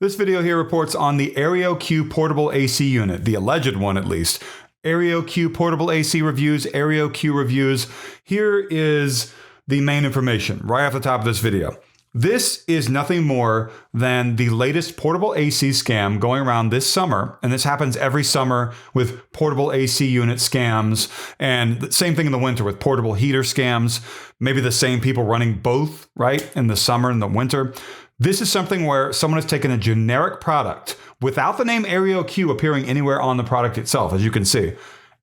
This video here reports on the AeroQ portable AC unit, the alleged one at least. AeroQ portable AC reviews, AeroQ reviews. Here is the main information right off the top of this video. This is nothing more than the latest portable AC scam going around this summer. And this happens every summer with portable AC unit scams. And the same thing in the winter with portable heater scams. Maybe the same people running both, right? In the summer and the winter. This is something where someone has taken a generic product without the name AeroQ appearing anywhere on the product itself, as you can see.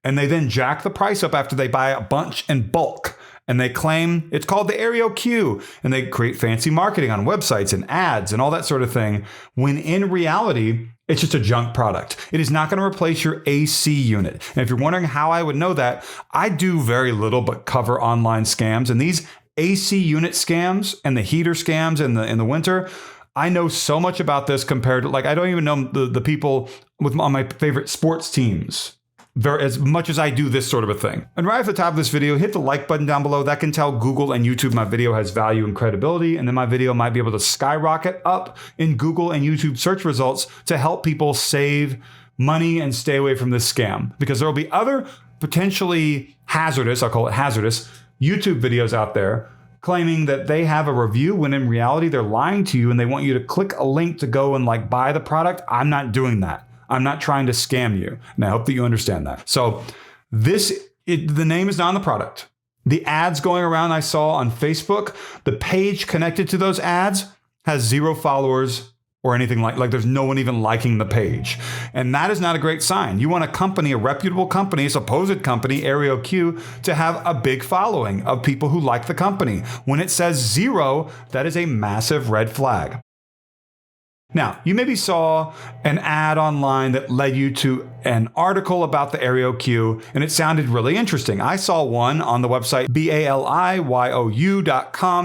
And they then jack the price up after they buy a bunch in bulk. And they claim it's called the AeroQ. And they create fancy marketing on websites and ads and all that sort of thing. When in reality, it's just a junk product. It is not going to replace your AC unit. And if you're wondering how I would know that, I do very little but cover online scams. And these AC unit scams and the heater scams in the winter, I know so much about this compared to, I don't even know the people on my favorite sports teams as much as I do this sort of a thing. And right at the top of this video, hit the like button down below. That can tell Google and YouTube my video has value and credibility, and then my video might be able to skyrocket up in Google and YouTube search results to help people save money and stay away from this scam. Because there will be other potentially hazardous, I'll call it hazardous, YouTube videos out there claiming that they have a review when in reality they're lying to you and they want you to click a link to go and buy the product. I'm not doing that. I'm not trying to scam you. And I hope that you understand that. So the name is not on the product. The ads going around I saw on Facebook, the page connected to those ads has 0 followers or anything like there's no one even liking the page. And that is not a great sign. You want a company, a reputable company, a supposed company, AeroQ, to have a big following of people who like the company. When it says 0, that is a massive red flag. Now, you maybe saw an ad online that led you to an article about the AeroQ, and it sounded really interesting. I saw one on the website BALIYOU.com.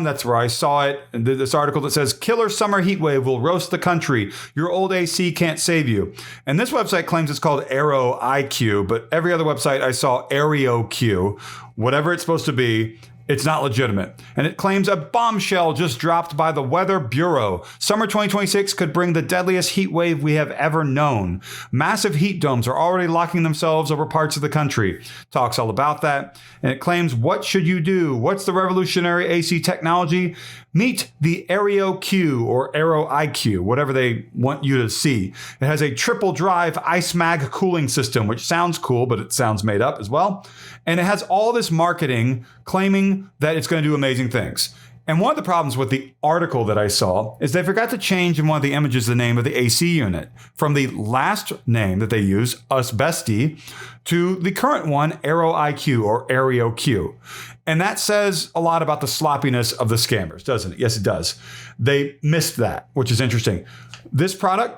That's where I saw it. And this article that says, "Killer summer heat wave will roast the country. Your old AC can't save you." And this website claims it's called AeroIQ, but every other website I saw AeroQ, whatever it's supposed to be, it's not legitimate. And it claims a bombshell just dropped by the Weather Bureau. Summer 2026 could bring the deadliest heat wave we have ever known. Massive heat domes are already locking themselves over parts of the country. Talks all about that. And it claims, what should you do? What's the revolutionary AC technology? Meet the AeroQ or AeroIQ, whatever they want you to see. It has a triple drive ice mag cooling system, which sounds cool, but it sounds made up as well. And it has all this marketing claiming that it's going to do amazing things. And one of the problems with the article that I saw is they forgot to change in one of the images the name of the AC unit from the last name that they use, Usbesti, to the current one, AeroIQ or AeroQ. And that says a lot about the sloppiness of the scammers, doesn't it? Yes, it does. They missed that, which is interesting. This product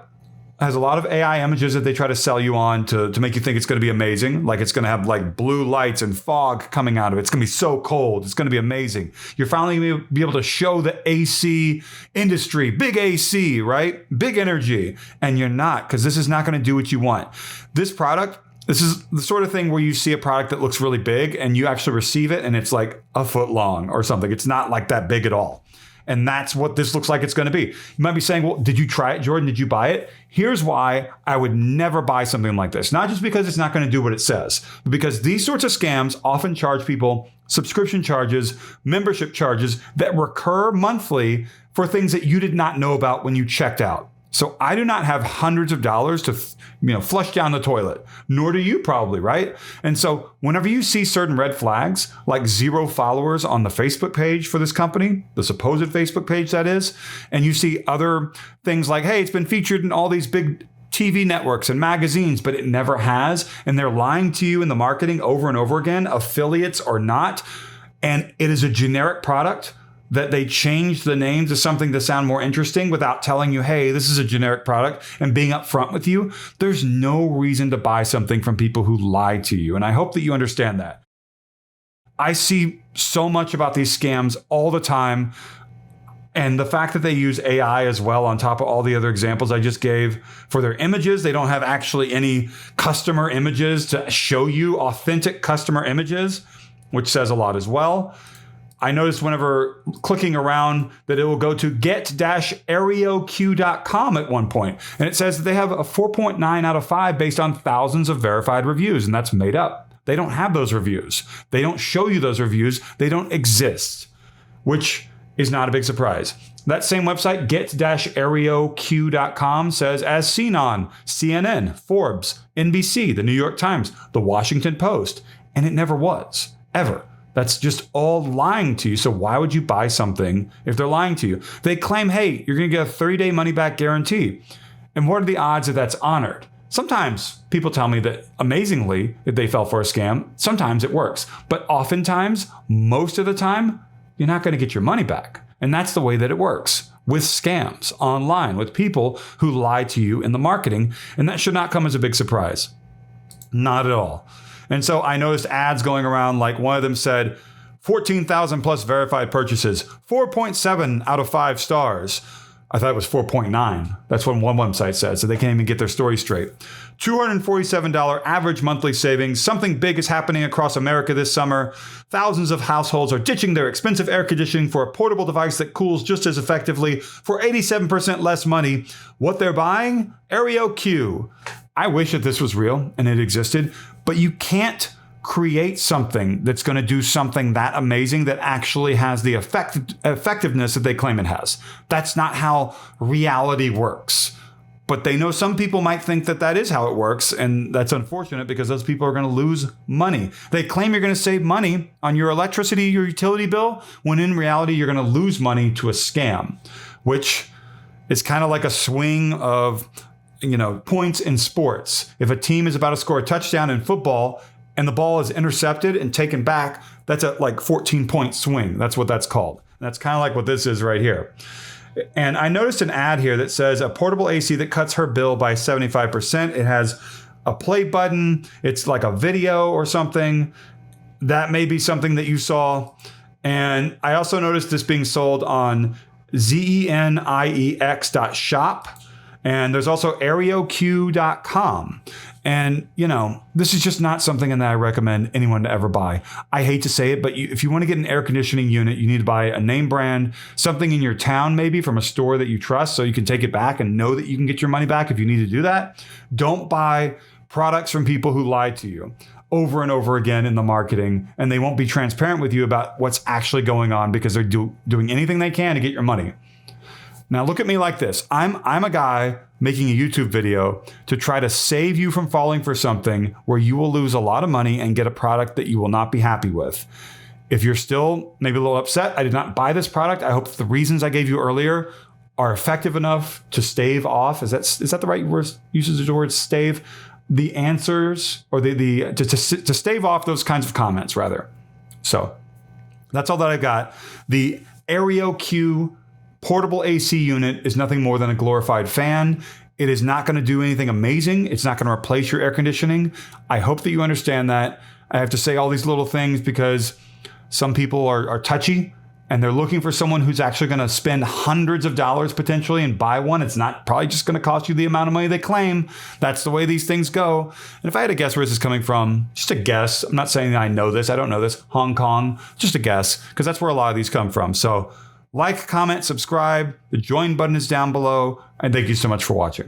has a lot of AI images that they try to sell you on to make you think it's going to be amazing. Like it's going to have blue lights and fog coming out of it. It's going to be so cold. It's going to be amazing. You're finally going to be able to show the AC industry, big AC, right? Big energy. And you're not, because this is not going to do what you want. This product, this is the sort of thing where you see a product that looks really big and you actually receive it and it's like a foot long or something. It's not like that big at all. And that's what this looks like it's going to be. You might be saying, well, did you try it, Jordan? Did you buy it? Here's why I would never buy something like this. Not just because it's not going to do what it says, but because these sorts of scams often charge people subscription charges, membership charges that recur monthly for things that you did not know about when you checked out. So I do not have hundreds of dollars to flush down the toilet, nor do you probably, right? And so whenever you see certain red flags, like 0 followers on the Facebook page for this company, the supposed Facebook page that is, and you see other things like, hey, it's been featured in all these big TV networks and magazines, but it never has, and they're lying to you in the marketing over and over again, affiliates or not, and it is a generic product that they changed the name to something to sound more interesting without telling you, hey, this is a generic product, and being upfront with you, there's no reason to buy something from people who lie to you. And I hope that you understand that. I see so much about these scams all the time. And the fact that they use AI as well on top of all the other examples I just gave for their images, they don't have actually any customer images to show you authentic customer images, which says a lot as well. I noticed whenever clicking around that it will go to get-areoq.com at one point. And it says that they have a 4.9 out of 5 based on thousands of verified reviews, and that's made up. They don't have those reviews. They don't show you those reviews. They don't exist, which is not a big surprise. That same website, get-areoq.com, says as seen on CNN, Forbes, NBC, the New York Times, the Washington Post, and it never was, ever. That's just all lying to you. So why would you buy something if they're lying to you? They claim, hey, you're going to get a 30-day money-back guarantee. And what are the odds that that's honored? Sometimes people tell me that amazingly, if they fell for a scam, sometimes it works. But oftentimes, most of the time, you're not going to get your money back. And that's the way that it works with scams online, with people who lie to you in the marketing. And that should not come as a big surprise. Not at all. And so I noticed ads going around, like one of them said, 14,000 plus verified purchases, 4.7 out of 5 stars. I thought it was 4.9. That's what one website said, so they can't even get their story straight. $247 average monthly savings. Something big is happening across America this summer. Thousands of households are ditching their expensive air conditioning for a portable device that cools just as effectively for 87% less money. What they're buying? AeroQ. I wish that this was real and it existed, but you can't create something that's going to do something that amazing that actually has the effectiveness that they claim it has. That's not how reality works. But they know some people might think that that is how it works, and that's unfortunate because those people are going to lose money. They claim you're going to save money on your electricity, your utility bill, when in reality you're going to lose money to a scam, which is kind of like a swing of points in sports. If a team is about to score a touchdown in football and the ball is intercepted and taken back, that's a 14-point swing. That's what that's called. And that's kind of like what this is right here. And I noticed an ad here that says a portable AC that cuts her bill by 75%. It has a play button. It's like a video or something. That may be something that you saw. And I also noticed this being sold on zeniex.shop. And there's also AeroQ.com. And, this is just not something that I recommend anyone to ever buy. I hate to say it, but if you want to get an air conditioning unit, you need to buy a name brand, something in your town, maybe from a store that you trust, so you can take it back and know that you can get your money back if you need to do that. Don't buy products from people who lie to you over and over again in the marketing, and they won't be transparent with you about what's actually going on because they're doing anything they can to get your money. Now look at me like this. I'm a guy making a YouTube video to try to save you from falling for something where you will lose a lot of money and get a product that you will not be happy with. If you're still maybe a little upset, I did not buy this product. I hope the reasons I gave you earlier are effective enough to stave off. Is that the right word? Uses the word stave. The answers or to stave off those kinds of comments rather. So that's all that I've got. The AeroQ portable AC unit is nothing more than a glorified fan. It is not going to do anything amazing. It's not going to replace your air conditioning. I hope that you understand that. I have to say all these little things because some people are touchy and they're looking for someone who's actually going to spend hundreds of dollars potentially and buy one. It's not probably just going to cost you the amount of money they claim. That's the way these things go. And if I had to guess where this is coming from, just a guess. I'm not saying that I know this. I don't know this. Hong Kong, just a guess, because that's where a lot of these come from. So like, comment, subscribe. The join button is down below. And thank you so much for watching.